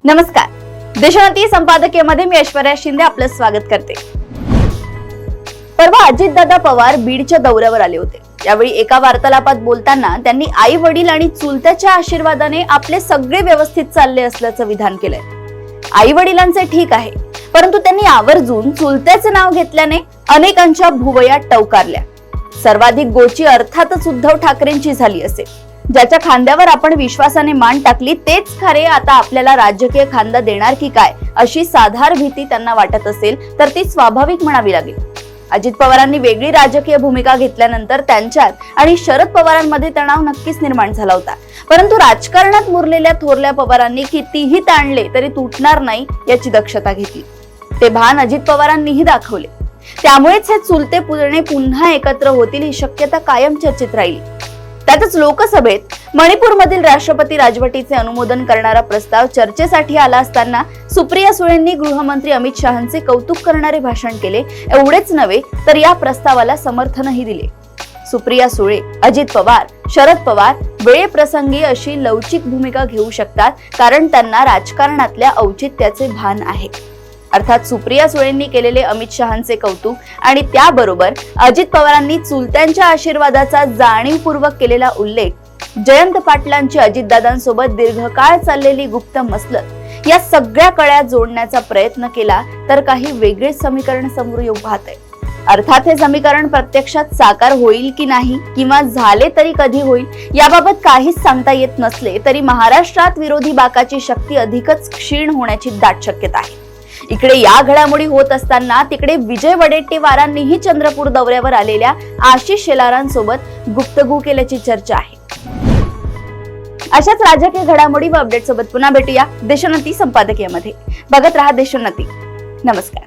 नमस्कार. देशोन्नती संपादकीयमध्ये मी ऐश्वर्या शिंदे आपलं स्वागत करते. परवा अजितदादा पवार बीडच्या दौऱ्यावर आले होते. यावेळी एका वार्तालापात बोलताना त्यांनी आई वडील आणि चुलत्याच्या आशीर्वादाने आपले सगळे व्यवस्थित चालले असल्याचं विधान केलंय. आई वडिलांचे ठीक आहे, परंतु त्यांनी आवर्जून चुलत्याचे नाव घेतल्याने अनेकांच्या भुवया टवकारल्या. सर्वाधिक गोची अर्थातच उद्धव ठाकरेंची झाली असेल. ज्याच्या खांद्यावर आपण विश्वासाने मान टाकली तेच खरे आता आपल्याला राजकीय खांदा देणार की काय अशी साधार भीती त्यांना वाटत असेल तर ती स्वाभाविक म्हणावी लागेल. अजित पवारांनी वेगळी राजकीय भूमिका घेतल्यानंतर त्यांच्यात आणि शरद पवारांमध्ये तणाव नक्कीच निर्माण झाला होता. परंतु राजकारणात मुरलेल्या थोरल्या पवारांनी कितीही ताणले तरी तुटणार नाही याची दक्षता घेतली. ते भान अजित पवारांनीही दाखवले. त्यामुळेच हे चुलते पुन्हा एकत्र होतील ही शक्यता कायम चर्चेत राहिली. त्यातच लोकसभेत मणिपूरमधील राष्ट्रपती राजवटीचे अनुमोदन करणारा प्रस्ताव चर्चेसाठी आला असताना सुप्रिया सुळेंनी गृहमंत्री अमित शहांचे कौतुक करणारे भाषण केले. एवढेच नव्हे तर या प्रस्तावाला समर्थनही दिले. सुप्रिया सुळे, अजित पवार, शरद पवार वेळेप्रसंगी अशी लवचिक भूमिका घेऊ शकतात कारण त्यांना राजकारणातल्या औचित्याचे भान आहे. अर्थात सुप्रिया सुळेंनी केलेले अमित शहांचे कौतुक आणि त्याबरोबर अजित पवारांनी चुलत्यांच्या आशीर्वादाचा जाणीवपूर्वक केलेला उल्लेख, जयंत पाटलांची अजितदादांसोबत दीर्घकाळ चाललेली गुप्त मसलत या सगळ्या कळ्या जोडण्याचा प्रयत्न केला तर काही वेगळे समीकरण समोर येऊ पाहते. अर्थात हे समीकरण प्रत्यक्षात साकार होईल की नाही किंवा झाले तरी कधी होईल याबाबत काहीच सांगता येत नसले तरी महाराष्ट्रात विरोधी बाकाची शक्ती अधिकच क्षीण होण्याची दाट शक्यता आहे. इकडे या घडामोडी होत असताना तिकडे विजय वडेट्टीवारांनीही चंद्रपूर दौऱ्यावर आलेल्या आशिष शेलारांसोबत गुप्तगू केल्याची चर्चा आहे. अशाच राजकीय घडामोडी व अपडेट सोबत पुन्हा भेटूया देशोन्नती संपादकीयमध्ये. बघत रहा देशोन्नती. नमस्कार.